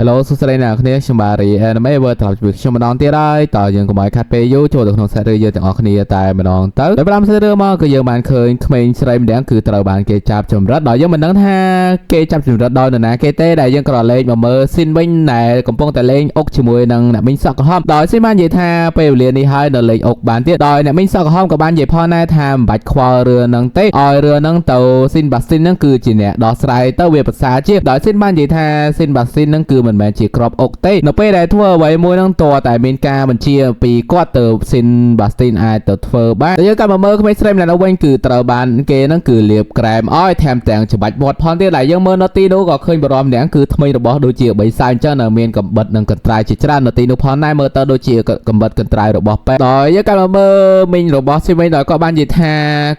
Hello សួស្តីអ្នកគ្នាខ្ញុំបាទរី Anime វើត្រឡប់ជួបខ្ញុំម្ដងទៀតហើយតើយើងកុំឲ្យខាត់ពេលយូរចូលទៅក្នុងសាច់រឿងយើងទាំងអស់គ្នាតែម្ដងទៅដោយផ្ដើមសាច់រឿងមកគឺយើងបានឃើញក្មេងស្រីម្នាក់គឺត្រូវបានគេចាប់ចម្រិតដោយយើងមិនដឹងថាគេចាប់ចម្រិតដោយនរណាគេទេដែលយើងក៏លេងមកមើលស៊ីនវិញដែលកំពុងតែលេងអុកជាមួយនឹងអ្នកមីងសក់ក្រហមដោយស៊ីនបាននិយាយថាពេលវេលានេះហើយនៅលេងអុកបានទៀតដោយអ្នកមីងសក់ក្រហមក៏បាននិយាយផងដែរថាមិនបាច់ខ្វល់រឿងហ្នឹងទេឲ្យរឿងហ្នឹងទៅស៊ីនបាស៊ីនហ្នឹងគឺជាអ្នកដោះស្រាយទៅវាប្រសើរជាងដោយស៊ីនបាននិយាយថាស៊ីនបាស៊ីនហ្នឹងគឺមិនមែនជាក្របអុកទេនៅពេលដែលធ្វើអ្វីមួយហ្នឹងតើតែមានការបញ្ជាពីគាត់ទៅស៊ីនបាស្ទីនអាចទៅធ្វើបានតែយើងក៏មើលក្មេងស្រីម្នាក់នោះវិញគឺត្រូវបានគេហ្នឹងគឺលាបក្រែមឲ្យថែមទាំងច្បាច់មាត់ផងទៀតដែលយើងមើលនៅទីនោះក៏ឃើញបរិមម្នាក់គឺថ្មីរបស់ដូចជាបីសែនអញ្ចឹងនៅមានកំបិតនិងកន្ត្រៃជាច្រើននៅទីនោះផងដែរមើលទៅដូចជាកំបិតកន្ត្រៃរបស់ពេទ្យដោយយើងក៏មើលមីងរបស់ស៊ីវិញដោយក៏បាននិយាយថា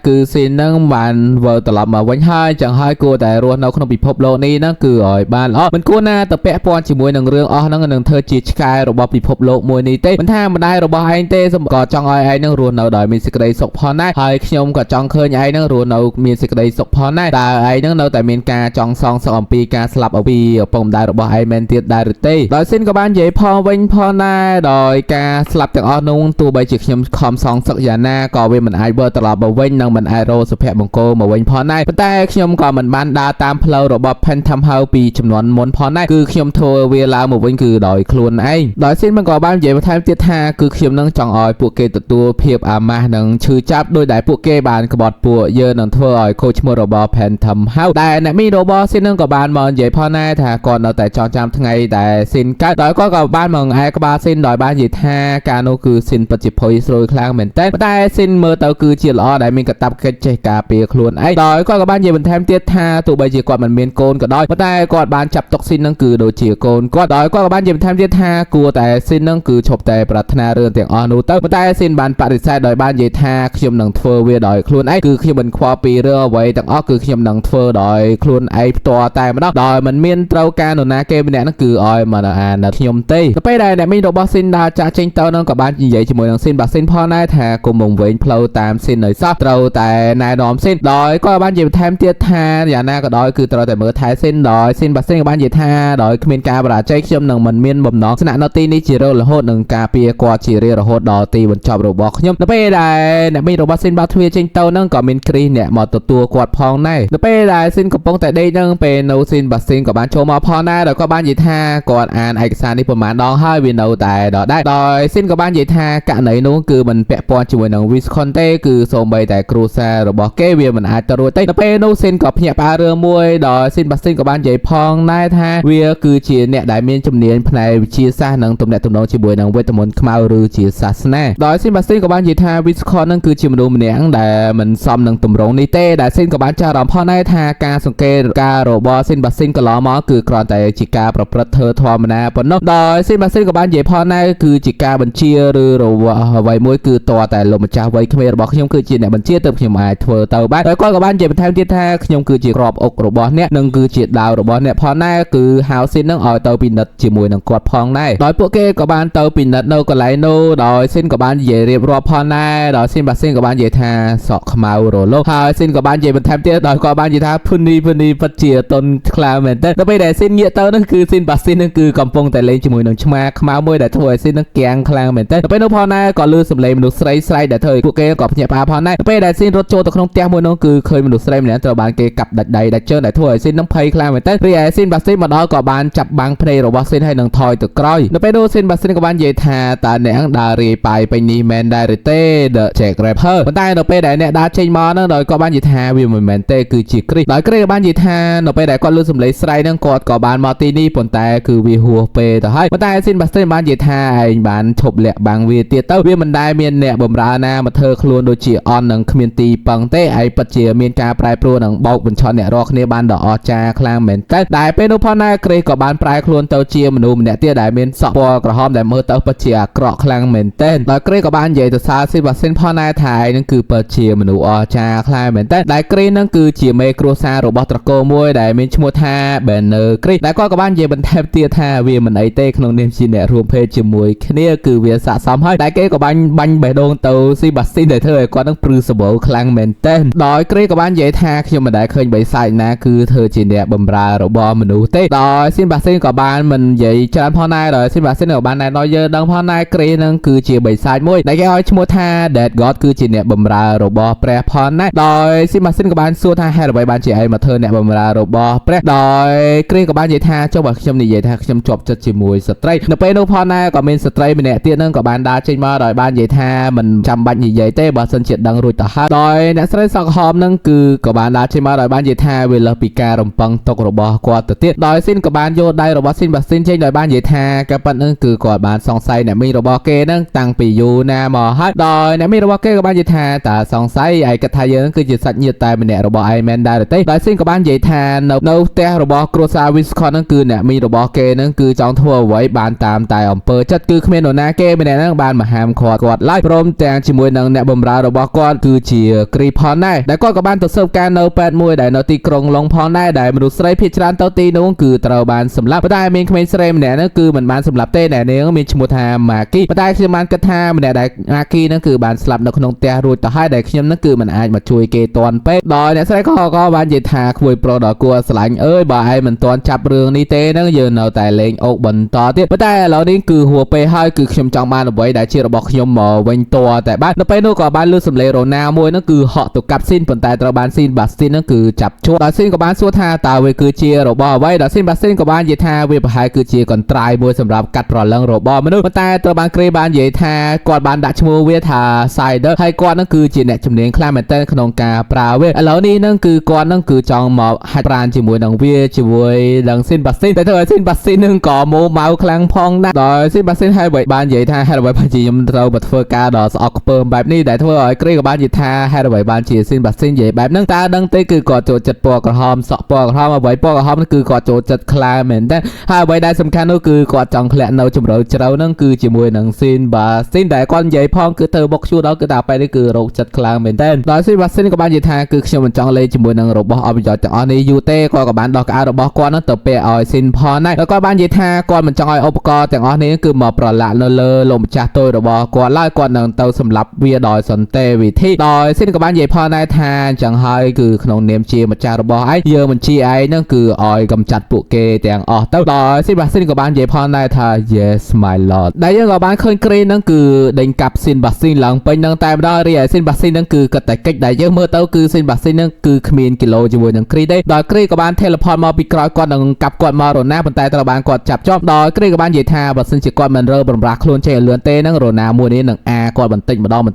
គឺស៊ីនហ្នឹងបានវិលត្រឡប់មកវិញហើយចឹងហើយគួរតែរស់នៅក្នុងពិភពលោកនេះហ្នឹងគឺឲ្យបានល្អមិនគួរណាទៅពាក់ព័ន្ធជាមួយនឹងរឿងអស់ហ្នឹងនឹងធ្វើជាឆ្កែរបស់ពិភពលោកមួយនេះទេមិនថាម្ដាយរបស់ឯងទេក៏ចង់ឲ្យឯងនឹងរស់នៅដោយមានសេចក្តីសុខផងដែរហើយខ្ញុំក៏ចង់ឃើញឯងនឹងរស់នៅមានសេចក្តីសុខផងដែរតើឯងនឹងនៅតែមានការចង់សងសឹកអំពីការស្លាប់អំពីឪពុកម្ដាយរបស់ឯងមែនទៀតដែរឬទេដោយស៊ីនក៏បាននិយាយផងវិញផងដែរដោយការស្លាប់ទាំងអស់នោះទោះបីជាខ្ញុំខំសងសឹកយ៉ាងណាក៏វាមិនអាចវិលត្រឡប់មកវិញនិងមិនអាចរកសុភមង្គលមកវិញផងដែរប៉ុន្តែខ្ញុំក៏មិនបានដើរតាមផ្លូវរបស់ Phantom House ពីចំនួនមុនផងដែរគឺខ្ញុំធ្វើវាឡើងមកវិញគឺដោយខ្លួនឯងដោយស៊ីនមិនក៏បាននិយាយបន្ថែមទៀតថាគឺខ្ញុំនឹងចង់ឲ្យពួកគេទទួលភាពអាម៉ាស់និងឈឺចាប់ដោយដែលពួកគេបានក្បត់ពួកយើងនឹងធ្វើឲ្យខូចឈ្មោះរបស់ Phantom House ដែលអ្នកមីរបស់ស៊ីននឹងក៏បានមកនិយាយផងដែរថាគាត់នៅតែចង់ចាំថ្ងៃដែលស៊ីនកើតដោយគាត់ក៏បានមកឯក្បាលស៊ីនដោយបាននិយាយថាការនោះគឺស៊ីនពិតជាភ័យស្រួយខ្លាំងមែនទែនតែស៊ីនមើលទៅគឺជាល្អដែលមានកាតព្វកិច្ចចេះការពារខ្លួនឯងដោយគាត់ក៏បាននិយាយបន្ថែមទៀតថាទោះបីជាគាត់មិនមានកូនក៏ដោយតែគាត់បានចាប់ទុកស៊ីននឹងគឺដូចជាកូនគាត់ដោយគាត់ក៏បាននិយាយបន្ថែមទៀតថាគួរតែស៊ីននឹងគឺឈប់តែប្រាថ្នារឿងទាំងអស់នោះទៅតែស៊ីនបានបដិសេធដោយបាននិយាយថាខ្ញុំនឹងធ្វើវាដោយខ្លួនឯងគឺខ្ញុំមិនខ្វល់ពីរឿងអ្វីទាំងអស់គឺខ្ញុំនឹងធ្វើដោយខ្លួនឯងផ្ទាល់តែម្ដងដោយមិនមានត្រូវការនរណាគេម្នាក់ហ្នឹងគឺឲ្យមកអានខ្ញុំទេទៅពេលដែលអ្នកមីងរបស់ស៊ីនដើរចាក់ចេញទៅនឹងក៏បាននិយាយជាមួយនឹងស៊ីនបាស៊ីនផងដែរថាគុំវងវែងផ្លូវតាមស៊ីននៅសោះត្រូវតែណែនាំស៊ីនដោយក៏បាននិយាយបន្ថែមទៀតថាយ៉ាងណាក៏ដោយគឺត្រូវតែមើលថែស៊ីនដោយស៊ីនបាស៊ីនក៏បាននិយាយថាដោយគ្មានការបរាជ័យខ្ញុំនឹងមិនមានបំណងស្នាក់នៅទីនេះជារហូតនឹងការពារគាត់ជារៀងរហូតដល់ទីបញ្ចប់របស់ខ្ញុំនៅពេលដែលអ្នកមីងរបស់ស៊ីនបើកទ្វារចេញទៅនឹងក៏មានគ្រីសអ្នកមកទទួលគាត់ផងដែរនៅពេលដែលស៊ីនកំពុងតែដេកនឹងពេលនៅស៊ីនបាស៊ីនក៏បានចូលមកផងដែរដោយក៏បាននិយាយថាគាត់អានឯកសារនេះប្រហែលដងហើយវានៅតែដដែលដោយស៊ីនក៏បាននិយាយថាករណីនោះគឺមិនពាក់ព័ន្ធជាមួយនឹង Viscon ទេគឺសូម្បីតែគ្រូសារបស់គេវាមិនអាចទៅរួចទេនៅពេលនោះស៊ីនក៏ភ្ញាក់ផ្អើលរឿងមួយដោយស៊ីនបាស៊ីនក៏បាននិយាយផងដែរថាវាគឺជាអ្នកដែលមានជំនាញផ្នែកវិទ្យាសាស្ត្រនិងទំនាក់ទំនងជាមួយនឹងវេទមន្តខ្មៅឬជាសាសនាដោយស៊ីនបាស៊ីនក៏បាននិយាយថា Viscon នឹងគឺជាមនុស្សម្នាក់ដែលមិនសមនឹងទម្រង់នេះទេដែលស៊ីនក៏បានចារអារម្មណ៍ផងដែរថាការសង្កេតការរបស់ស៊ីនបាស៊ីនកន្លងមកគឺគ្រាន់តែជាការប្រព្រឹត្តធ្វើធម្មតាប៉ុណ្ណោះដោយស៊ីនបាស៊ីនក៏បាននិយាយផងដែរគឺជាការបញ្ជាឬអ្វីមួយគឺតើតែលោកម្ចាស់វ័យក្មេងរបស់ខ្ញុំគឺជាអ្នកបញ្ជាទើបខ្ញុំអាចធ្វើទៅបានហើយគាត់ក៏បាននិយាយបន្ថែមទៀតថាខ្ញុំគឺជាក្របអុករបស់អ្នកនិងគឺជាដាវរបស់អ្នកផងដែរគឺហៅស៊ីននឹងឲ្យទៅពិនិត្យជាមួយនឹងគាត់ផងដែរដោយពួកគេក៏បានទៅពិនិត្យនៅកន្លែងនោះដោយស៊ីនក៏បាននិយាយរៀបរាប់ផងដែរដោយស៊ីនបាស៊ីនក៏បាននិយាយថាសក់ខ្មៅរលោហើយស៊ីនក៏បាននិយាយបន្ថែមទៀតដោយគាត់បាននិយាយថាភុនីពិតជាតុនខ្លាំងមែនទែនដល់ពេលដែលស៊ីនងាកទៅនឹងគឺស៊ីនបាស៊ីននឹងគឺកំពុងតែលេងជាមួយនឹងឆ្មាខ្មៅមួយដែលធ្វើឲ្យស៊ីននឹងគាំងខ្លាំងមែនទែនដល់ពេលនោះផងដែរក៏លឺសំឡេងមនុស្សស្រីស្រែកដែលធ្វើឲ្យពួកគេក៏ភ្ញាក់ផ្អើលផងដែរដល់ពេលដែលស៊ីនរត់ចូលទៅក្នុងផ្ទះមួយនោះគឺឃើញមនុស្សស្រីម្នាក់ត្រូវបានគេកាប់ដាច់ដៃដាច់ជើងដែលធ្វើឲ្យស៊ីននឹងភ័យខ្លាំងមែនទែនរីឯស៊ីនបាស៊ីនមកដល់ក៏បានចាប់បាំងភ្នែករបស់ស៊ីនហើយនឹងថយទៅក្រោយដល់ពេលនោះស៊ីនបាស៊ីនក៏បាននិយាយថាតើអ្នកដើររាយប៉ាយពេញនេះមែនដែរឬទេ The Jack Rapper ប៉ុន្តែនៅពេលដែលអ្នកដើរចេញមកហ្នឹងដោយក៏បាននិយាយថាវាមិនមែនទេគឺជាគ្រីសដោយគ្រីសក៏បាននិយាយថានៅពេលដែលគាត់លឺសំឡេងស្រែកហ្នឹងគាត់ក៏បានមកទីនេះប៉ុន្តែគឺវាហួសពេលទៅហើយប៉ុន្តែស៊ីនបាស៊ីនបាននិយាយថាឯងបានឈប់លាក់បាំងវាទៀតទៅវាមិនដែលមានអ្នកបំរើណាមកធ្វើខ្លួនដូចជាអន់នឹងគ្មានទីពឹងទេឯងពិតជាមានការប្រែប្រួលនឹងបោកបញ្ឆោតអ្នករាល់គ្នាបានដ៏អស្ចារ្យខ្លាំងមែនតើតែពេលនោះផងដែរគ្រីសក៏បានប្រែខ្លួនទៅជាមនុស្សម្នាក់ទៀតដែលមានសក់ពណ៌ក្រហមដែលមើលទៅពិតជាអាក្រក់ខ្លាំងមែនតើដោយគ្រីសក៏បាននិយាយទៅសារស៊ីនបាស៊ីនផងដែរថាឯងនឹងគឺពិតជាមនុស្សអស្ចារ្យខ្លាំងមែនតើដែលគ្រីសនឹងគឺជាមេគ្រួសាររបស់ត្រកូលមួយដែលមានឈ្មោះថា Banner គ្រីសដែលគាត់ក៏បាននិយាយបន្ថែមទៀតថាវាមិនអីទេក្នុងនាមជាអ្នករួមភេទជាមួយគ្នាគឺវាស័ក្តិសមហើយតែគេក៏បាញ់បេះដូងទៅស៊ីបាស៊ីនដែលធ្វើឲ្យគាត់នឹងព្រឺសបោខ្លាំងមែនតើដោយគ្រីសក៏បាននិយាយថាខ្ញុំមិនដែលឃើញបិសាចណាគឺធ្វើជាអ្នកបម្រើរបស់មនុស្សទេដោយស៊ីនបាស៊ីន ซินก็บ้านมันใหญ่จานพ่อ nai rồi xin bà xin ở ban này nói giờ đangพ่อ nai គ្រានឹងគឺជាបិសាចមួយដែលគេឲ្យឈ្មោះថា Dead God គឺជាអ្នកបម្រើរបស់ព្រះพ่อ nai ដោយស៊ីម៉ាស៊ីនក៏បានសួរថាហេតុអ្វីបានជាឯងមកធ្វើអ្នកបម្រើរបស់ព្រះដោយគ្រាក៏បាននិយាយថាចុះបើខ្ញុំនិយាយថាខ្ញុំជាប់ចិត្តជាមួយស្ត្រីនៅពេលនោះพ่อ nai ក៏មានស្ត្រីម្នាក់ទៀតនឹងក៏បានដើរចេញមកដោយបាននិយាយថាមិនចាំបាច់និយាយទេបើសិនជាដឹងរួចទៅហើយដោយអ្នកស្រីសក់ក្រហមនឹងគឺក៏បានដើរចេញមកដោយបាននិយាយថាវាលើសពីការរំពឹងទុករបស់គាត់ទៅទៀតដោយស៊ីនក៏បានយកដៃរបស់ស៊ីនបាស៊ីនចេញដោយបាននិយាយថាការប៉ັດនឹងគឺគាត់បានសង្ស័យអ្នកមីងរបស់គេនឹងតាំងពីយូរណាមកហើយដោយអ្នកមីងរបស់គេក៏បាននិយាយថាតើសង្ស័យឯកថាយើងគឺជាសាច់ញាតិតែម្នាក់របស់ឯងមែនដែរទេដោយស៊ីនក៏បាននិយាយថានៅផ្ទះរបស់គ្រួសារ Wisconsin នឹងគឺអ្នកមីងរបស់គេនឹងគឺចង់ធ្វើអ្វីបានតាមតែអំពើចិត្តគឺគ្មាននរណាគេម្នាក់នឹងបានមកហាមឃាត់គាត់ឡើយព្រមទាំងជាមួយនឹងអ្នកបម្រើរបស់គាត់គឺជាគ្រីផងដែរដែលគាត់ក៏បានទៅស៊ើបការនៅពេទ្យមួយដែលនៅទីក្រុងឡុងផងដែរដែលមនុស្សស្រីភាគច្រើនទៅទីនោះគឺត្រូវបានសម្លាប់ប៉ុន្តែមានក្មេងស្រីម្នាក់នោះគឺមិនបានសម្លាប់ទេអ្នកនាងមានឈ្មោះថាម៉ាគីប៉ុន្តែខ្ញុំបានគិតថាម្នាក់ដែលម៉ាគីនោះគឺបានស្លាប់នៅក្នុងផ្ទះរួចទៅហើយដែលខ្ញុំនោះគឺមិនអាចមកជួយគេទាន់ពេកដោយអ្នកស្រីក៏បាននិយាយថាក្មួយប្រុសដ៏គួរស្រឡាញ់អើយបើឯងមិនទាន់ចាប់រឿងនេះទេនឹងយើងនៅតែលេងអូកបន្តទៀតប៉ុន្តែឥឡូវនេះគឺហួសពេលហើយគឺខ្ញុំចង់បានអ្វីដែលជារបស់ខ្ញុំមកវិញតតែបាទនៅពេលនោះក៏បានលឺសំឡេងរ៉ូណាមួយនោះគឺហក់ទៅកាប់ស៊ីនប៉ុន្តែត្រូវបានស៊ីនបាស្ទីននោះគឺចាប់ជាប់ដោយស៊ីនក៏បានសួរថាតើវាគឺជារបស់អ្វីដោយស៊ីនបាស្ទីនក៏បាននិយាយថាវាប្រហែលគឺជាកន្ត្រៃមួយសម្រាប់កាត់ប្រឡឹងរបស់មនុស្សប៉ុន្តែត្រូវបានគ្រីបាននិយាយថាគាត់បានដាក់ឈ្មោះវាថា Cider ហើយគាត់នឹងគឺជាអ្នកជំនាញខ្លាំងមែនទែនក្នុងការប្រើវាឥឡូវនេះនឹងគឺគាត់នឹងគឺចង់មកហាត់ប្រាណជាមួយនឹងវាជាមួយនឹងស៊ីនបាស្ទីនតែធ្វើឲ្យស៊ីនបាស្ទីននឹងក៏ម៉ូម៉ៅខ្លាំងផងដែរដោយស៊ីនបាស្ទីនហើយបាននិយាយថាហេតុអ្វីបានជាខ្ញុំត្រូវមកធ្វើការដ៏ស្អកខ្ពើមបែបនេះដែលធ្វើឲ្យគ្រីក៏បាននិយាយថាហេតុអ្វីបានជាស៊ីនបាស្ទីននិយាយបែបហ្នឹងតើដឹងទេគឺគាត់ចូលចិត្តពណ៌ក្រហមសក់ពណ៌ក្រហមអ្វីពណ៌ក្រហមគឺគាត់ចូលចិត្តខ្លាំងមែនតើហើយអ្វីដែលសំខាន់នោះគឺគាត់ចង់ធ្លាក់នៅជំរឿជ្រៅហ្នឹងគឺជាមួយនឹងស៊ីនបាស្ទីនដែលគាត់និយាយផងគឺទៅបុកជួដល់គឺតែពេលនេះគឺរោគចិត្តខ្លាំងមែនតើដោយស៊ីនបាស្ទីនក៏បាននិយាយថាគឺខ្ញុំមិនចង់លេងជាមួយនឹងរបស់អបយទាំងអស់នេះយូរទេគាត់ក៏បានដោះកៅរបស់គាត់ហ្នឹងទៅពេលឲ្យស៊ីនផងដែរហើយគាត់បាននិយាយថាគាត់មិនចង់ឲ្យឧបករណ៍ទាំងអស់នេះគឺមកប្រឡាក់នៅលើលោកម្ចាស់តូចរបស់គាត់ឡើយគាត់នឹងទៅសម្លាប់វាដោយសន្តិវិធីដោយស៊ីនក៏បាននិយាយផងដែរថាអញ្ចឹងហើយគឺក្នុងនាមជាម្ចាស់របស់ឯងយើងបញ្ជាឯងហ្នឹងគឺឲ្យកំចាត់ពួកគេទាំងអស់ទៅដោយស៊ីនបាស្ទីនក៏បាននិយាយផងដែរថា Yes my lord ដែលយើងក៏បានឃើញគ្រីហ្នឹងគឺដេញកាប់ស៊ីនបាស្ទីនឡើងពេញហ្នឹងតែម្ដងរីឯស៊ីនបាស្ទីនហ្នឹងគឺគាត់តែកិច្ចដែលយើងមើលទៅគឺស៊ីនបាស្ទីនហ្នឹងគឺគ្មានគីឡូជាមួយនឹងគ្រីទេដោយគ្រីក៏បាន teleport មកពីក្រោយគាត់នឹងកាប់គាត់មករណាប៉ុន្តែត្រូវបានគាត់ចាប់ជាប់ដោយគ្រីក៏បាននិយាយថាបើសិនជាគាត់មិនរើបំរាស់ខ្លួនចេញឲ្យលឿនទេហ្នឹងរណាមួយនេះនឹងគាត់បន្តិចម្ដងនឹ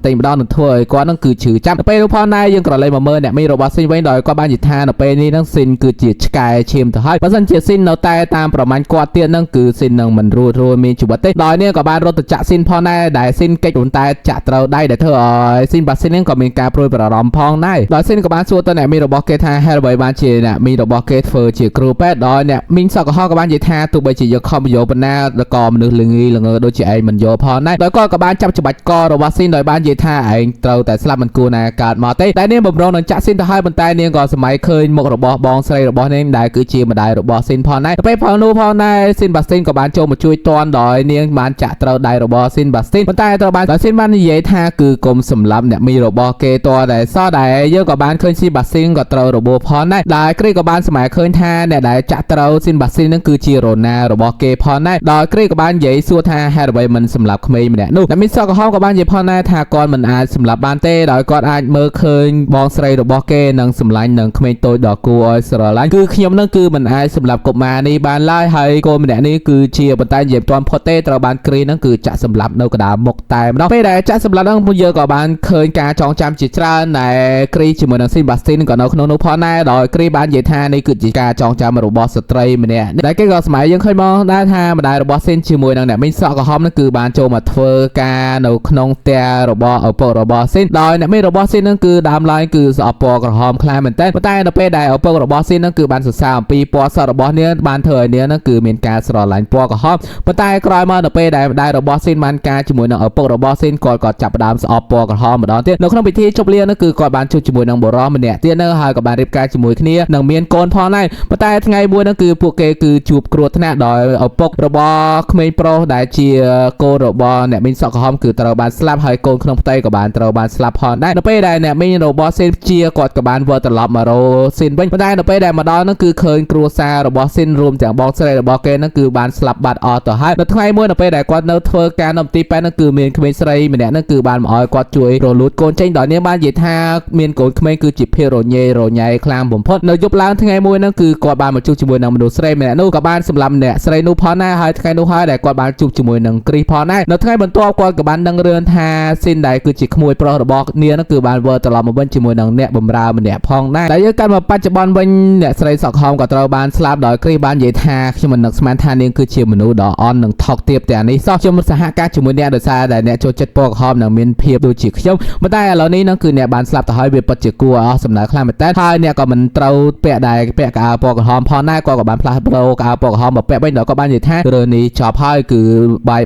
ងធ្វើឲ្យគាត់នឹងគឺឈឺចាប់ទៅពេលនោះផងដែរយើងក៏លេងមកមើលអ្នកមីរបស់ស៊ីនវិញដោយគាត់បាននិយាយថានៅពេលនេះហ្នឹងស៊ីនគឺជាឆ្កែឈាមទៅហើយបើសិនជាស៊ីននៅតែតាមប្រមាញ់គាត់ទៀតហ្នឹងគឺស៊ីននឹងមិនរួចមានជីវិតទេដោយនេះក៏បានរត់ទៅចាក់ស៊ីនផងដែរដែលស៊ីនកិច្ចប៉ុន្តែចាក់ត្រូវដៃដែលធ្វើឲ្យស៊ីនបាស៊ីនហ្នឹងក៏មានការព្រួយបារម្ភផងដែរដោយស៊ីនក៏បានសួរទៅអ្នកមីរបស់គេថាហេតុអ្វីបានជាអ្នកមីរបស់គេធ្វើជាគ្រូពេទ្យដោយអ្នកមីងសក់ក្រហមក៏បាននិយាយថាទោះបីជាយកខំយកប៉ុណ្ណាក៏មនុស្សល្ងើដូចជាឯងមិនយកផងដែរដោយគាត់ក៏បានចាប់ច្បាច់ករបស់ស៊ីនដោយបាននិយាយថាឯងត្រូវតែស្លាប់មិនគួរណាកើតមកទេតែនាងបំរុងនឹងចាក់ស៊ីនទៅហើយប៉ុន្តែនាងក៏សម័យឃើញមុខរបស់បងស្រីរបស់នាងដែលគឺជាម្ដាយរបស់ស៊ីនផងដែរទៅពេលផងនោះផងដែរស៊ីនបាស្ទីនក៏បានចូលមកជួយទាន់ដោយនាងបានចាក់ត្រូវដៃរបស់ស៊ីនបាស្ទីនប៉ុន្តែត្រូវបានស៊ីនបាននិយាយថាគឺគុំសម្លាប់អ្នកមីរបស់គេតតែសោះដែរយើងក៏បានឃើញស៊ីនបាស្ទីនក៏ត្រូវរបួសផងដែរដែលគ្រីក៏បានសម័យឃើញថាអ្នកដែលចាក់ត្រូវស៊ីនបាស្ទីននឹងគឺជារ៉ូណារបស់គេផងដែរដោយគ្រីក៏បាននិយាយសួរថាហេតុអ្វីមិនសម្លាប់ក្មេងម្នាក់នោះអ្នកមីសក់ក្រហមក៏បាននិយាយផងដែរថាគាត់មិនអាចសម្លាប់បានទេដោយគាត់អាចមើលឃើញបងស្រីរបស់គេនឹងសម្លាញ់នឹងក្មេងតូចដ៏គួរឲ្យស្រឡាញ់គឺខ្ញុំនឹងគឺមិនអាចសម្លាប់កុមារនេះបានឡើយហើយកូនម្នាក់នេះគឺជាប៉ុន្តែនិយាយទាន់ផុតទេត្រូវបានគ្រីនឹងគឺចាក់សម្លាប់នៅកណ្ដាលមុខតែម្ដងពេលដែលចាក់សម្លាប់នឹងយើងក៏បានឃើញការចងចាំជាច្រើនដែលគ្រីជាមួយនឹងស៊ីនបាស្ទីនក៏នៅក្នុងនោះផងដែរដោយគ្រីបាននិយាយថានេះគឺជាការចងចាំរបស់ស្ត្រីម្នាក់ដែលគេក៏សម័យយើងឃើញមកដែរថាម្ដាយរបស់ស៊ីនជាមួយនឹងអ្នកមីងសក់ក្រហមនឹងគឺបានចូលមកធ្វើការនៅក្នុងផ្ទះរបស់ឪពុករបស់ស៊ីនដោយអ្នកមីងរបស់ស៊ីននឹងគឺដើមឡើយគឺស្អប់ពណ៌ក្រហមខ្លាំងមែនទែនប៉ុន្តែនៅពេលដែលឪពុករបស់ស៊ីននឹងគឺបានសរសើរអំពីពណ៌សក់របស់នាងបានធ្វើឲ្យនាងនឹងគឺមានការស្រឡាញ់ពណ៌ក្រហមប៉ុន្តែក្រោយមកនៅពេលដែលម្ដាយរបស់ស៊ីនបានការជាមួយនឹងឪពុករបស់ស៊ីនគាត់ក៏ចាប់ផ្ដើមស្អប់ពណ៌ក្រហមម្ដងទៀតនៅក្នុងពិធីជប់លៀងនោះគឺគាត់បានជួបជាមួយនឹងបុរសម្នាក់ទៀតនៅហើយក៏បានរៀបការជាមួយគ្នានឹងមានកូនផងដែរប៉ុន្តែថ្ងៃមួយនោះគឺពួកគេគឺជួបគ្រោះថ្នាក់ដោយឪពុករបស់ក្មេងប្រុសដែលជាកូនរបស់អ្នកមីងសក់ក្រហមគឺត្រូវបានស្លាប់ហើយកូនក្នុងផ្ទៃក៏បានត្រូវបានស្លាប់ផងដែរនៅពេលដែលអ្នកមីងរបស់ស៊ីនជាគាត់ក៏បានវិលត្រឡប់មករកស៊ីនវិញប៉ុន្តែនៅពេលដែលមកដល់នោះគឺឃើញគ្រួសាររបស់ស៊ីនរួម ទាំងបងស្រីរបស់គេហ្នឹងគឺបានស្លាប់បាត់អស់ទៅហើយនៅថ្ងៃមួយនៅពេលដែលគាត់នៅធ្វើការនៅទីប៉ែនហ្នឹងគឺមានក្មេងស្រីម្នាក់ហ្នឹងគឺបានមកឲ្យគាត់ជួយរលួតកូនចេញដោយនាងបាននិយាយថាមានកូនក្មេងគឺជាភាពរញ៉េរញ៉ៃខ្លាំងបំផុតនៅយប់ឡើងថ្ងៃមួយហ្នឹងគឺគាត់បានមកជួបជាមួយនឹងមនុស្សស្រីម្នាក់នោះក៏បានសម្លាប់អ្នកស្រីនោះផងដែរហើយថ្ងៃនោះហើយដែលគាត់បានជួបជាមួយនឹងគ្រីសផងដែរនៅថ្ងៃបន្ទាប់គាត់ក៏បានដឹងរឿងថាស៊ីនដែលគឺជាក្មួយប្រុសរបស់នាងហ្នឹងគឺបានវិលត្រឡប់មកវិញជាមួយនឹងអ្នកបម្រើម្នាក់ផងដែរតែយើងកាន់មកបច្ចុប្បន្នវិញអ្នកស្រីសក់ហមក៏ត្រូវបានស្លាប់ដោយគ្រីសបាននិយាយថាខ្ញុំមិននឹកស្មានថានាងគឺជាមនុស្សដ៏អន់និងថោកទាបទាំងនេះសោះខ្ញុំសហការជាមួយអ្នកដោយសារតែអ្នកចូលចិត្តពណ៌ក្រហមនិងមានភាពដូចជាខ្ញុំប៉ុន្តែឥឡូវនេះហ្នឹងគឺអ្នកបានស្លាប់ទៅហើយវាពិតជាគួរអស់សំណើខ្លាំងមែនតើហើយអ្នកក៏មិនត្រូវពាក់ដែរពាក់កៅអៅពណ៌ក្រហមផងដែរគាត់ក៏បានផ្លាស់ប្ដូរកៅអៅពណ៌ក្រហមមកពាក់វិញដល់គាត់បាននិយាយថារឿងនេះចប់ហើយគឺ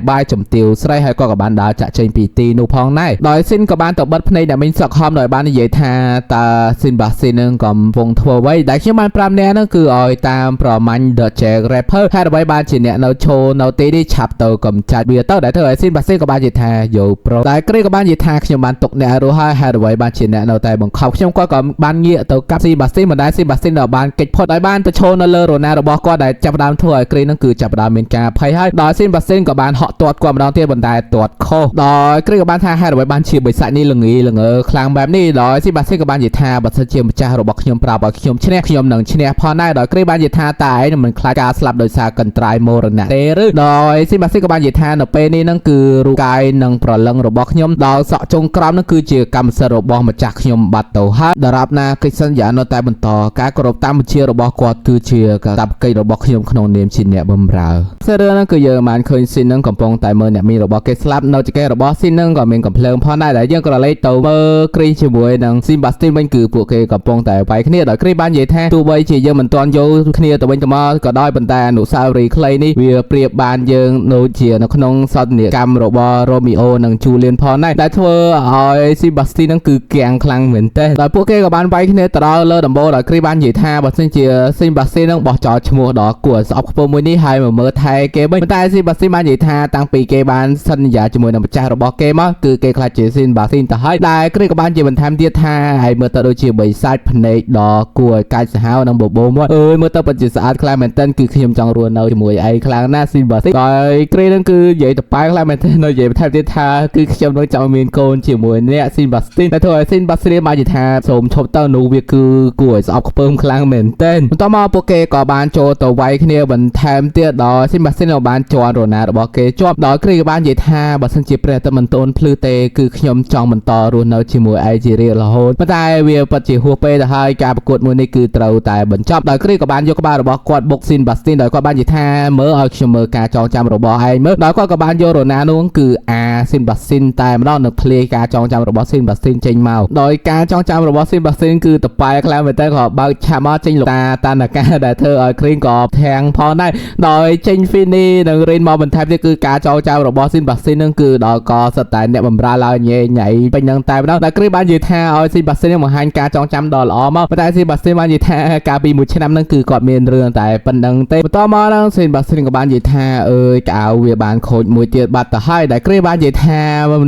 បាយជំទាវស្រីហើយគាត់ក៏បានដើរចាក់ចេញពីទីនោះផងដែរដោយស៊ីនក៏បានទៅបិទភ្នែកអ្នកមីងសក់ហមដោយបាននិយាយថាតើស៊ីនបាស៊ីននឹងកំពុងធ្វើអ្វីដែលខ្ញុំបានប្រាប់អ្នកហ្នឹងគឺឲ្យតាមប្រមាញ់ The Jack Rapper ហើយអ្វីបានជាអ្នកនៅឈរនៅទីនេះឆាប់ទៅកំចាត់វាទៅដែលធ្វើឲ្យស៊ីនបាស៊ីនក៏បាននិយាយថាយោប្រុសតែគ្រីក៏បាននិយាយថាខ្ញុំបានទុកអ្នករស់ហើយអ្វីបានជាអ្នកនៅតែបង្ខំខ្ញុំគាត់ក៏បានងាកទៅកាប់ស៊ីនបាស៊ីនមិនដែលស៊ីនបាស៊ីនដល់បានកិច្ចផុតដោយបានទៅឈរនៅលើរណារបស់គាត់ដែលចាប់ផ្ដើមធ្វើឲ្យគ្រីហ្នឹងគឺចាប់ផ្ដើមមានការភ័យហើយដោយស៊ីនបាស៊ីនក៏បានហក់ទាត់គាត់ម្ដងទៀតប៉ុន្តែទាត់ខុសដោយគ្រីក៏បានថាអ្វីបានជាបិសាចនេះល្ងីល្ងើខ្លាំងបែបនេះដោយស៊ីនបាស៊ីនក៏បាននិយាយថាបើសិនជាម្ចាស់របស់ខ្ញុំប្រាប់ឲ្យខ្ញុំឈ្នះខ្ញុំនឹងឈ្នះផងដែរដោយគ្រីបាននិយាយថាតើឯងមិនខ្លាចការស្លាប់ដោយសារកន្ត្រៃមរណៈទេឬដោយស៊ីនបាស៊ីនក៏បាននិយាយថានៅពេលនេះហ្នឹងគឺរូបកាយនិងប្រលឹងរបស់ខ្ញុំដោយសក់ចុងក្រោមហ្នឹងគឺជាកម្មសិទ្ធិរបស់ម្ចាស់ខ្ញុំបាត់ទៅហើយដរាបណាកិច្ចសន្យានៅតែបន្តការគោរពតាមបញ្ជារបស់គាត់គឺជាកាតព្វកិច្ចរបស់ខ្ញុំក្នុងនាមជាអ្នកបម្រើសាររឿងហ្នឹងគឺយើងបានឃើញស៊ីនហ្នឹងកំពុងតែមើលអ្នកមីរបស់គេស្លាប់នៅចង្កេះរបស់ស៊ីនហ្នឹងក៏មានកំភ្លើងផងដែរដែលយើងក៏លេចទៅមើលគ្រីជាមួយនឹងស៊ីនបាស្ទីនវិញគឺពួកគេកំពុងតែវាយគ្នាដោយគ្រីបាននិយាយថាទោះបីជាយើងមិនទាន់យកគ្នាទៅវិញទៅមកក៏ដោយប៉ុន្តែអនុស្សាវរីយ៍ខ្លីនេះវាប្រៀបបានយើងដូចជានៅក្នុងសន្និកម្មរបស់រ៉ូមីអូនិងជូលៀនផងដែរដែលធ្វើឲ្យស៊ីបាស្ទីនហ្នឹងគឺគាំងខ្លាំងមែនទេដោយពួកគេក៏បានវាយគ្នាទៅដល់លើដំបូលដោយគ្រីបាននិយាយថាបើសិនជាស៊ីបាស្ទីនហ្នឹងបោះចោលឈ្មោះដល់គួរស្អប់ខ្ពើមមួយនេះហើយមកមើលថែគេវិញប៉ុន្តែស៊ីបាស្ទីនបាននិយាយថាតាំងពីគេបានសន្យាជាមួយនឹងម្ចាស់របស់គេមកគឺគេខ្លាចជាស៊ីបាស្ទីនទៅហើយដែលគ្រីក៏បានជាបន្ថែមទៀតថាហើយមើលទៅដូចជាបិសាចភ្នែកដ៏គួរឲ្យកាច់សាហាវនិងបបោមាត់អើយមើលទៅពិតជាស្អាតខ្លាំងមែនទែនគឺខ្ញុំចង់រស់នៅជាមួយឯងខ្លាំងណាស់ស៊ីបាស្ទីនហើយគ្រីនឹងគឺនិយាយទៅប៉ែខ្លាំងមែនទែននៅនិយាយបន្ថែមទៀតថាគឺខ្ញុំនឹងចង់មានកូនជាមួយអ្នកស៊ីបាស្ទីនតែធ្វើឲ្យស៊ីបាស្ទីនបាននិយាយថាសូមឈប់ទៅនោះវាគឺគួរឲ្យស្អប់ខ្ពើមខ្លាំងមែនទែនបន្ទាប់មកពួកគេក៏បានចូលទៅវាយគ្នាបន្ថែមទៀតដល់ស៊ីបាស្ទីនក៏បានជន់រណារបស់គេជាប់ដល់គ្រីក៏បាននិយាយថាបើសិនជាព្រះតែមិនតូនភ្លឺទេគឺខ្ញុំចង់បន្តរស់នៅជាមួយឯងជារៀងរហូតប៉ុន្តែវាពិតជាហួសពេលទៅហើយការប្រកួតមួយនេះគឺត្រូវតែបញ្ចប់ដោយគ្រីក៏បានយកក្បាលរបស់គាត់បុកស៊ីនបាស្ទីនដោយគាត់បាននិយាយថាមើលឲ្យខ្ញុំមើលការចងចាំរបស់ឯងមើលដោយគាត់ក៏បានយករណានោះគឺអាស៊ីនបាស្ទីនតែម្ដងនៅភ្លាយការចងចាំរបស់ស៊ីនបាស្ទីនចេញមកដោយការចងចាំរបស់ស៊ីនបាស្ទីនគឺតប៉ែខ្លាំងមែនតើក៏បើកឆាប់មកចេញលោកតានកាដែលធ្វើឲ្យគ្រីក៏ធាំងផងដែរដោយចេញហ្វីនីនិងរេនមកបន្ថែមទៀតគឺការចងចាំរបស់ស៊ីនបាស្ទីននឹងគឺដល់ក៏សិតតែអ្នកបម្រើឡើងញ៉ៃញ៉ៃពេញនឹងតែម្ដងដែលគ្រីបាននិយាយថាឲ្យស៊ីនបាស្ទីនបង្ហាញការចងចាំដ៏ល្អមកប៉ុន្តែស៊ីនបាស្ទីនបាននិយាយថាកាលពី1ឆ្នាំហ្នឹងគឺគាត់មានរឿងតែប៉ុណ្្នឹងទេបន្តមកហ្នឹងស៊ីនបាស្ទីនក៏បាននិយាយថាអើយកៅវាបានខូចមួយទៀតបាត់ទៅហើយដែលគ្រីបាននិយាយថា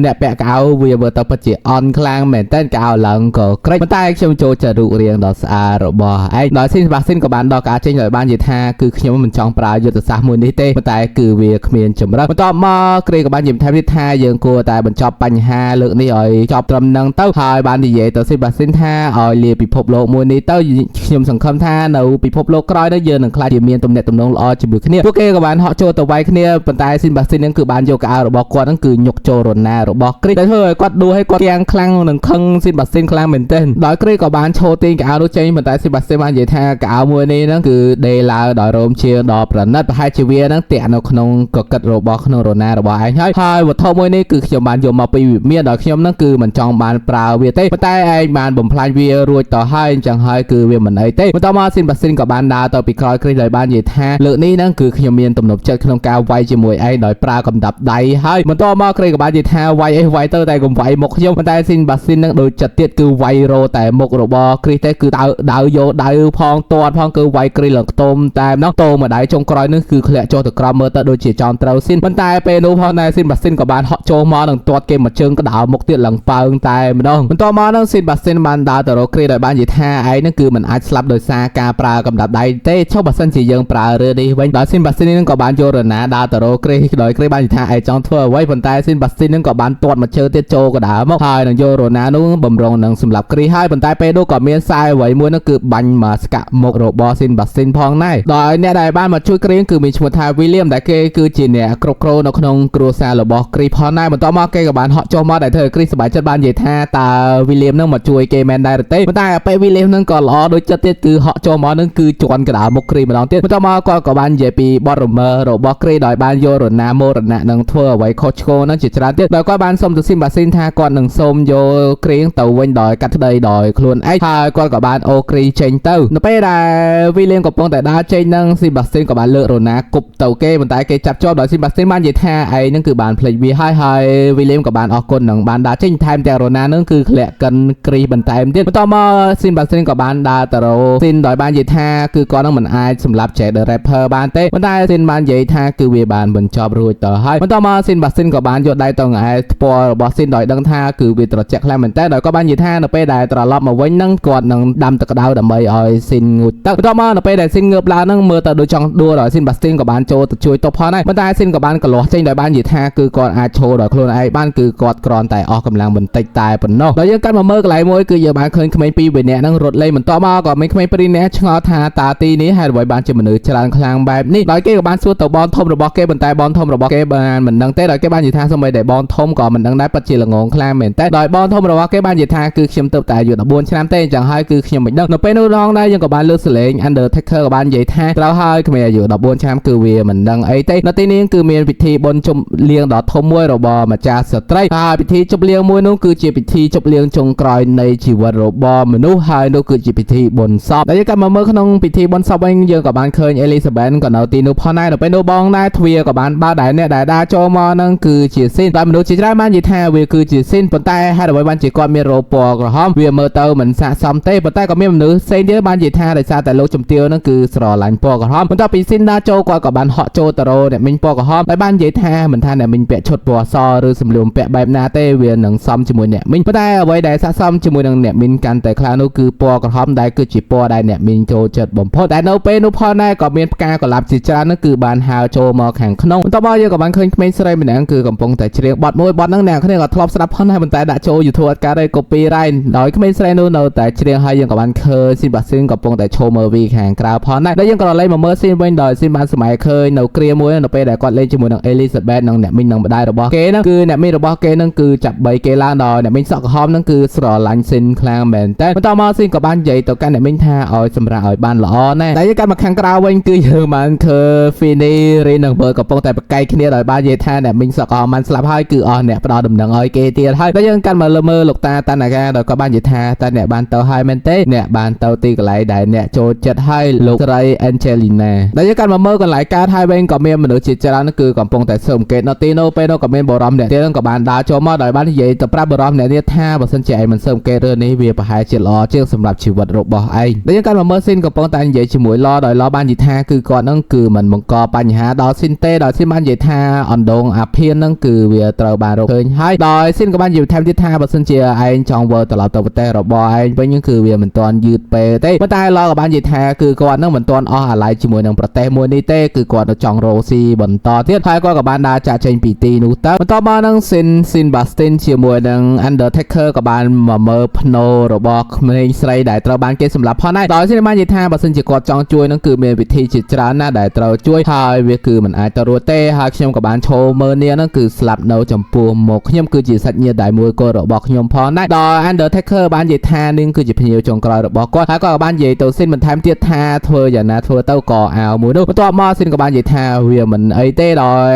អ្នកពាក់កៅវាមើលទៅពិតជាអន់ខ្លាំងមែនតើកៅឡើងក៏ក្រិចប៉ុន្តែខ្ញុំចូលចិត្តរូបរាងដ៏ស្អាតរបស់ឯងដោយស៊ីនបាស្ទីនក៏បានដកកៅចេញដោយបាននិយាយថាគឺខ្ញុំមិនចង់ប្រើយុទ្ធសាស្ត្រមួយនេះទេប៉ុន្តែគឺវាគ្មានចម្រឹកបន្តមកគ្រីក៏បាននិយាយថែមទៀតថាយើងគួរតែបញ្ចប់បញ្ហាលើកនេះឲ្យចប់ត្រឹមហ្នឹងទៅហើយបាននិយាយទៅស៊ីនបាស្ទីនថាឲ្យលាពិភពលោកមួយនេះទៅខ្ញុំសង្ឃឹមថានៅពិភពលោកក្រោយនេះយើងនឹងខ្លាចជាមានទំនាក់ទំនងល្អជាមួយគ្នាពួកគេក៏បានហក់ចូលទៅវាយគ្នាប៉ុន្តែស៊ីនបាស្ទីនហ្នឹងគឺបានយកកៅរបស់គាត់ហ្នឹងគឺញុកចូលរណារបស់គ្រីតែធ្វើឲ្យគាត់ដួលឲ្យគាត់គាំងខ្លាំងនឹងខឹងស៊ីនបាស្ទីនខ្លាំងមែនទែនដោយគ្រីក៏បានឈោទាញកៅនោះចេញប៉ុន្តែស៊ីនបាស្ទីនបាននិយាយថាកៅមួយនេះហ្នឹងគឺដេឡើងដោយរោមជាដ៏ប្រណិតប្រហែលជាវាហ្នឹងតាក់នៅក្នុងកកិតរបស់ក្នុងរណារបស់ឯងហើយវត្ថុមួយនេះគឺខ្ញុំបានយកមកពីវិមានដោយខ្ញុំហ្នឹងគឺមិនចង់បានប្រើវាទេប៉ុន្តែឯងបានបំផ្លាញវារួចទៅហើយអញ្ចឹងហើយគឺវាមិនអីទេបន្តមកស៊ីនបាស្ទីនក៏បានដើរទៅពីក្រោយគ្រីដោយបាននិយាយថាលើកនេះហ្នឹងគឺខ្ញុំមានទំនុកចិត្តក្នុងការវាយជាមួយឯងដោយប្រើកំដាប់ដៃហើយបន្តមកគ្រីក៏បាននិយាយថាវាយអីវាយទៅតែកុំវាយមុខខ្ញុំប៉ុន្តែស៊ីនបាស្ទីនហ្នឹងដូចចិត្តទៀតគឺវាយរោតែមុខរបស់គ្រីទេគឺដៅយកដៅផងទាត់ផងគឺវាយគ្រីឡើងខ្ទមតែម្ដងតោមួយដៃចុងក្រោយហ្នឹងគឺធ្លាក់ចុះទៅក្រោមមើលទៅដូចជាចង់ត្រូវស៊ីនប៉ុន្តែពេលនោះផងដែរស៊ីនបាស្ទីនក៏បានហក់ចូលមកនឹងទាត់គេមួយជើងក្តៅមុខទៀតឡើងប៉ើងតែម្ដងបន្តមកហ្នឹងស៊ីនបាស្ទីនបានដើរទៅរកគ្រីដោយបាននិយាយថាឯងហ្នឹងគឺមិនអាចស្លាប់ដោយសារការប្រើកំដាប់ដៃទេចុះបើសិនជា ជាយើងប្រើរឿងនេះវិញដោយស៊ីនបាស៊ីននឹងក៏បានយករណាដើរទៅរកគ្រីដោយគ្រីបាននិយាយថាឯចង់ធ្វើអ្វីប៉ុន្តែស៊ីនបាស៊ីននឹងក៏បានទាត់មកជើទៀតចូលកណ្ដាលមកហើយនឹងយករណានោះបំរុងនឹងសម្រាប់គ្រីហើយប៉ុន្តែពេលនោះក៏មានខ្សែអ្វីមួយនោះគឺបាញ់មកស្កាក់មុខរបស់ស៊ីនបាស៊ីនផងដែរដោយអ្នកដែលបានមកជួយគ្រីគឺមានឈ្មោះថា William ដែលគេគឺជាអ្នកគ្រប់គ្រងនៅក្នុងគ្រួសាររបស់គ្រីផងដែរបន្ទាប់មកគេក៏បានហក់ចុះមកដែលធ្វើឲ្យគ្រីសប្បាយចិត្តបាននិយាយថាតើ William នឹងមកជួយគេមែនដែរទេប៉ុន្តែពេល William នឹងក៏ល្អដូចចិត្តទៀតគឺហក់ចុះមកនឹងគឺជន់កណ្ដាលមុខគ្រីម្ដងទៀតបន្ទាប់មកគាត់ក៏បាននិយាយពីបទរមើរបស់គ្រីដោយបានយករណាមរណៈនឹងធ្វើអ្វីខុសឆ្គងនឹងជាច្រើនទៀតដោយគាត់បានសុំទៅស៊ីនបាស៊ីនថាគាត់នឹងសូមយកគ្រីទៅវិញដោយកាត់ក្តីដោយខ្លួនឯងហើយគាត់ក៏បានអូគ្រីចេញទៅនៅពេលដែល William កំពុងតែដើរចេញនឹងស៊ីនបាស៊ីនក៏បានលើករណាគប់ទៅគេប៉ុន្តែគេចាប់ជាប់ដោយស៊ីនបាស៊ីនបាននិយាយថាឯងនឹងគឺបានភ្លេចវាហើយ William ក៏បានអរគុណនឹងបានដើរចេញថែមទាំងរណានឹងគឺធ្លាក់កិនគ្រីបន្ថែមទៀតបន្ទាប់មកស៊ីនបាស៊ីនក៏បានដើរទៅរកស៊ីនដោយបាននិយាយថាគឺគាត់នឹងមិនអាចសម្លាប់ Jack the Ripper បានទេប៉ុន្តែស៊ីនបាននិយាយថាគឺវាបានបញ្ចប់រួចទៅហើយបន្ទាប់មកស៊ីនបាស៊ីនក៏បានយកដៃទៅងាយថ្ពាល់របស់ស៊ីនដោយដឹងថាគឺវាត្រជាក់ខ្លាំងមែនតើដោយគាត់បាននិយាយថានៅពេលដែលត្រឡប់មកវិញនឹងគាត់នឹងដាំទឹកក្តៅដើម្បីឲ្យស៊ីនងូតទឹកបន្ទាប់មកនៅពេលដែលស៊ីនងើបឡើងនឹងមើលទៅដូចចង់ដួលដោយស៊ីនបាស៊ីនក៏បានចូលទៅជួយទប់ផងដែរប៉ុន្តែស៊ីនក៏បានកលាស់ចេញដោយបាននិយាយថាគឺគាត់អាចឈរដោយខ្លួនឯងបានគឺគាត់គ្រាន់តែអស់កម្លាំងបន្តិចតែប៉ុណ្ណោះដោយយើងកាត់មកមើលកន្លែងមួយគឺយើងបានឃើញក្មេងពីរនាក់នឹងរត់លេងបន្ទាប់មកក៏មានក្មេងពីរនាក់ឆ្ងល់ថាតើទីនេះហេតុអ្វីបានជាមនុស្សច្រើនខ្លាំងបែបនេះដោយគេក៏បានសួរទៅបងធំរបស់គេប៉ុន្តែបងធំរបស់គេបានមិនដឹងទេដោយគេបាននិយាយថាសូម្បីតែបងធំក៏មិនដឹងដែរពិតជាល្ងងខ្លាំងមែនតែដោយបងធំរបស់គេបាននិយាយថាគឺខ្ញុំទៅតែអាយុ14ឆ្នាំទេអញ្ចឹងហើយគឺខ្ញុំមិនដឹងនៅពេលនោះដងដែរយើងក៏បានលើកសលេង Undertaker ក៏បាននិយាយថាត្រូវហើយក្មេងអាយុ14ឆ្នាំគឺវាមិនដឹងអីទេនៅទីនេះគឺមានពិធីបុណ្យជុំលៀងដ៏ធំមួយរបស់ម្ចាស់ស្ត្រីហើយពិធីជប់លៀងមួយនោះគឺជាពិធីជប់លៀងចុងក្រោយនៃជីវិតរបស់មនុស្សហើយនោះគឺជាពិធីបុណ្យសពដែលយើងកាត់មកមើលក្នុងពិធីបុណ្យសពវិញយើងក៏បានឃើញ Elizabeth ក៏នៅទីនោះផងដែរនៅពេលនោះបងដែរទ្វារក៏បានបើកដែរអ្នកដែលដើរចូលមកនឹងគឺជាស៊ីនតែមនុស្សជាច្រើនបាននិយាយថាវាគឺជាស៊ីនប៉ុន្តែហេតុអ្វីបានជាគាត់មានរោគពណ៌ក្រហមវាមើលទៅមិនស័ក្តិសមទេប៉ុន្តែក៏មានមនុស្សផ្សេងទៀតបាននិយាយថាដោយសារតែលោកជំទាវនឹងគឺស្រឡាញ់ពណ៌ក្រហមបន្ទាប់ពីស៊ីនដើរចូលគាត់ក៏បានហក់ចូលទៅរកអ្នកមីងពណ៌ក្រហមហើយបាននិយាយថាមិនថាអ្នកមីងពាក់ឈុតពណ៌សឬសម្លៀកបំពាក់បែបណាទេវានឹងសមជាមួយអ្នកមីងប៉ុន្តែអ្វីដែលស័ក្តិសមជាមួយនឹងអ្នកមីងកាន់តែខ្លាំងនោះគឺពណ៌ក្រហមដែលគឺជាពណ៌ដែលអ្នកមីងចូលចិត្តបំផុតតែនៅពេលនោះផងដែរក៏មានផ្កាកុលាបជាច្រើននោះគឺបានហើរចូលមកខាងក្នុងបន្ទាប់មកយើងក៏បានឃើញក្មេងស្រីម្នាក់គឺកំពុងតែច្រៀងបទមួយបទហ្នឹងអ្នកគ្នាក៏ធ្លាប់ស្ដាប់ផងដែរប៉ុន្តែដាក់ចូល YouTube អត់កើតទេ copyright ដោយក្មេងស្រីនោះនៅតែច្រៀងហើយយើងក៏បានឃើញស៊ីនបាស៊ីនកំពុងតែឈរមើលវីខាងក្រៅផងដែរដែលយើងក៏លេងមកមើលស៊ីនវិញដោយស៊ីនបានសម័យឃើញនៅគ្រាមួយនៅពេលដែលគាត់លេងជាមួយនឹង Elizabeth និងអ្នកមីងនិងម្ដាយរបស់គេហ្នឹងគឺអ្នកមីងរបស់គេហ្នឹងគឺចាប់បីគេឡើងដោយអ្នកមីងសក់ក្រហមហ្នឹងគឺស្រឡាញ់ស៊ីនខ្លាំងមែនតែបន្ទាប់មកស៊ីនក៏បាននិយាយទៅកាន់អ្នកមីងថាឲ្យសម្រាប់ឲ្យបានល្អណាស់តែយើងកាត់មកខាងក្រៅវិញគឺយើងបានឃើញ Finny រីនិង Bird កំពុងតែប្រកែកគ្នាដោយបាននិយាយថាអ្នកមីងសក់ក្រហមបានស្លាប់ហើយគឺអស់អ្នកផ្ដល់ដំណឹងឲ្យគេទៀតហើយតែយើងកាត់មកលើមើលលោកតាតាណាកាដោយក៏បាននិយាយថាតែអ្នកបានទៅហើយមែនទេអ្នកបានទៅទីកន្លែងដែលអ្នកចូលចិត្តហើយលោកស្រី Angelina ដែលយើងកាត់មកមើលកន្លែងកើតហើយវិញក៏មានមនុស្សជាច្រើនគឺកំពុងតែស៊ើបអង្កេតនៅទីនោះពេលនោះក៏មានបរិមម្នាក់ទៀតក៏បានដើរចូលមកដោយបាននិយាយទៅប្រាប់បរិមម្នាក់ទៀតថាបើសិនជាឯងមិនស៊ើបអង្កេតរឿងនេះវាប្រហែលជាល្អជាងសម្រាប់ជីវិតរបស់ឯងដែលយើងកាត់មកមើលស៊ីនកំពុងតែនិយាយជាមួយឡដោយឡបាននិយាយថាគឺគាត់នឹងគឺមិនបង្កបញ្ហាដល់ស៊ីនទេដោយស៊ីនបាននិយាយថាអណ្ដូងអាភាននឹងគឺវាត្រូវបានរកឃើញហើយដោយស៊ីនក៏បាននិយាយថែមទៀតថាបើសិនជាឯងចង់វិលត្រឡប់ទៅប្រទេសរបស់ឯងវិញគឺវាមិនទាន់យឺតពេលទេប៉ុន្តែឡក៏បាននិយាយថាគឺគាត់នឹងមិនទាន់អស់អាឡ័យជាមួយនឹងប្រទេសមួយនេះទេគឺគាត់នៅចង់រកស៊ីបន្តទៀតហើយគាត់ក៏បានដើរចាក់ចេញពីទីនោះទៅបន្ទាប់មកនឹងស៊ីនបាស្ទីនជាមួយនឹង Undertaker ក៏បានមកមើលភ្នោរបស់ក្មេងស្រីដែលត្រូវបានគេសម្លាប់ផងដែរដោយស៊ីនបាននិយាយថាបើសិនជាគាត់ចង់ជួយនឹងគឺមានវិធីជាច្រើនណាស់ដែលត្រូវជួយហើយវាគឺមិនអាចទៅរួចទេហើយខ្ញុំក៏បានឈរមើលនាងនឹងគឺស្លាប់នៅចំពោះមុខខ្ញុំគឺជាសាច់ញាតិដែលមួយគល់របស់ខ្ញុំផងដែរដោយ Undertaker បាននិយាយថានាងគឺជាភ្ញៀវចុងក្រោយរបស់គាត់ហើយគាត់ក៏បាននិយាយទៅស៊ីនបន្ថែមទៀតថាធ្វើយ៉ាងណាធ្វើទៅក៏អាវមួយនោះបន្ទាប់មកស៊ីនក៏បាននិយាយថាវាមិនអីទេដោយ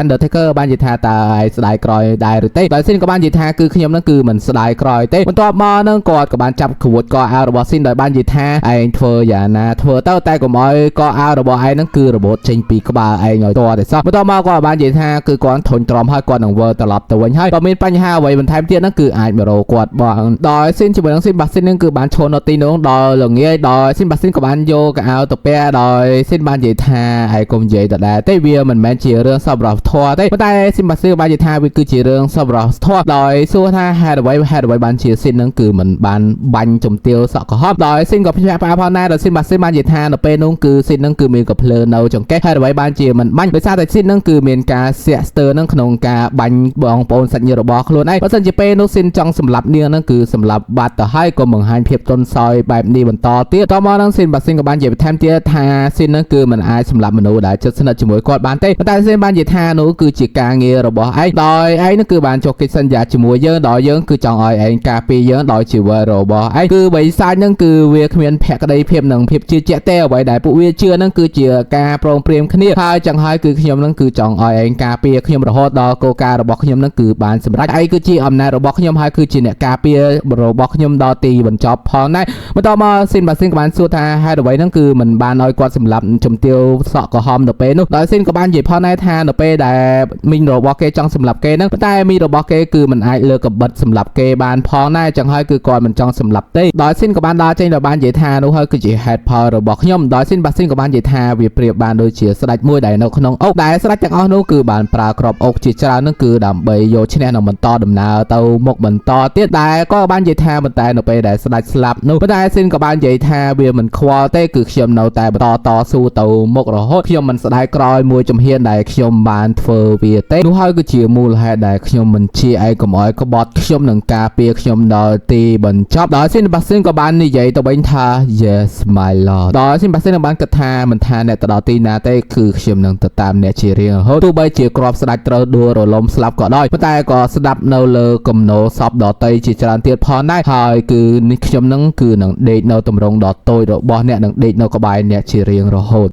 Undertaker បាននិយាយថាតើឯងស្ដាយក្រោយដែរឬទេដោយស៊ីនក៏បាននិយាយថាគឺខ្ញុំនឹងគឺមិនស្ដាយក្រោយទេបន្ទាប់មកនឹងគាត់ក៏បានចាប់ក្រួតកអាវរបស់ស៊ីនដោយបាននិយាយថាឯងធ្វើយ៉ាងណាធ្វើទៅតែកុំឲ្យកអាវរបស់ឯងនឹងគឺរបូតចេញពីក្បាលឯងឲ្យតតែសោះបន្ទាប់មកគាត់បាននិយាយថាគឺគាត់ធុញទ្រាំហើយគាត់នឹងវិលត្រឡប់ទៅវិញហើយបើមានបញ្ហាអ្វីបន្ថែមទៀតហ្នឹងគឺអាចមករកគាត់បងដោយស៊ីនជាមួយនឹងស៊ីនបាស៊ីននឹងគឺបានឈរនៅទីនោះដល់ល្ងាចដោយស៊ីនបាស៊ីនក៏បានយកកអាវទៅពាក់ដោយស៊ីនបាននិយាយថាហើយកុំនិយាយដដែលទេវាមិនមែនជារឿងសប្បុរសធម៌ទេប៉ុន្តែស៊ីនបាស៊ីនបាននិយាយថាវាគឺជារឿងសប្បុរសធម៌ដោយសួរថាហេតុអ្វីបានជាស៊ីននឹងគឺមិនបានបាញ់ជំទាវសក់ក្រហមដោយស៊ីនក៏ភ្ញាក់ផ្អើលផងដែរដោយស៊ីនបាស៊ីនបាននិយាយថានៅ ដល់ពេលនោះគឺស៊ីននឹងគឺមានកំភ្លើនៅចង្កេះហើយអ្វីបានជាមិនបាញ់ដោយសារតែស៊ីននឹងគឺមានការសាក់ស្ទើរនឹងក្នុងការបាញ់បងប្អូនសាច់ញាតិរបស់ខ្លួនឯងបើសិនជាពេលនោះស៊ីនចង់សម្លាប់នាងនឹងគឺសម្លាប់បាត់ទៅហើយក៏បង្ហាញភាពទន់ខ្សោយបែបនេះបន្តទៀតតមកនឹងស៊ីនបាស៊ីនក៏បាននិយាយបន្ថែមទៀតថាស៊ីននឹងគឺមិនអាចសម្លាប់មនុស្សដែលជិតស្និទ្ធជាមួយគាត់បានទេប៉ុន្តែស៊ីនបាននិយាយថានោះគឺជាការងាររបស់ឯងដោយឯងនឹងគឺបានចុះកិច្ចសន្យាជាមួយយើងដោយយើងគឺចង់ឲ្យឯងការពារយើងដោយជីវិតរបស់ឯងគឺបិសាចនឹងគឺវាគ្មានភក្តីភាពនិងភាពជឿជាក់ទេអ្វីដែលពួកវាជឿនឹងគឺជាការព្រមព្រៀងគ្នាហើយចឹងហើយគឺខ្ញុំនឹងគឺចង់ឲ្យឯងការពារខ្ញុំរហូតដល់គោលការណ៍របស់ខ្ញុំនឹងគឺបានសម្រេចឯងគឺជាអំណាចរបស់ខ្ញុំហើយគឺជាអ្នកការពាររបស់ខ្ញុំដល់ទីបញ្ចប់ផងដែរបន្តមកស៊ីនបាស៊ីនក៏បានសួរថាហេតុអ្វីហ្នឹងគឺមិនបានឲ្យគាត់សម្លាប់ជំទាវសក់ក្រហមនៅពេលនោះដោយស៊ីនក៏បាននិយាយផងដែរថានៅពេលដែលមីងរបស់គេចង់សម្លាប់គេហ្នឹងប៉ុន្តែមីងរបស់គេគឺមិនអាចលើកកបិតសម្លាប់គេបានផងដែរចឹងហើយគឺគាត់មិនចង់សម្លាប់ទេដោយស៊ីនក៏បានដើរចេញដល់បាននិយាយថានោះហើយគឺជាហេតុផលរបស់ខ្ញុំដោយស៊ីនបាស៊ីនក៏បាននិយាយថាវាប្រៀបបានដូចជាស្ដេចមួយដែលនៅក្នុងអុកដែលស្ដេចទាំងអស់នោះគឺបានប្រើក្របអុកជាច្រើននឹងគឺដើម្បីយកឈ្នះនិងបន្តដំណើរទៅមុខបន្តទៀតដែលក៏បាននិយាយថាប៉ុន្តែនៅពេលដែលស្ដេចស្លាប់នោះប៉ុន្តែស៊ីនក៏បាននិយាយថាវាមិនខ្វល់ទេគឺខ្ញុំនៅតែបន្តតស៊ូទៅមុខរហូតខ្ញុំមិនស្ដាយក្រោយមួយជំហានដែលខ្ញុំបានធ្វើវាទេនោះហើយគឺជាមូលហេតុដែលខ្ញុំមិនជាឯកុំឲ្យក្បត់ខ្ញុំនឹងការពារខ្ញុំដល់ទីបញ្ចប់ដោយស៊ីនបាស៊ីនក៏បាននិយាយទៅវិញថា Yes my lord ដោយស៊ីនបាស៊ីនបានគិតថាមិនថាអ្នកទៅដល់ទីណាទេគឺខ្ញុំនឹងទៅតាមអ្នកជារៀងរហូតទោះបីជាក្របស្ដាច់ត្រូវដួលរលំស្លាប់ក៏ដោយប៉ុន្តែក៏ស្ដាប់នៅលើគំនរសពដតីជាច្រើនទៀតផងដែរហើយគឺនេះខ្ញុំនឹងគឺនឹងដេកនៅទម្រង់ដ៏តូចរបស់អ្នកនឹងដេកនៅក្បែរអ្នកជារៀងរហូត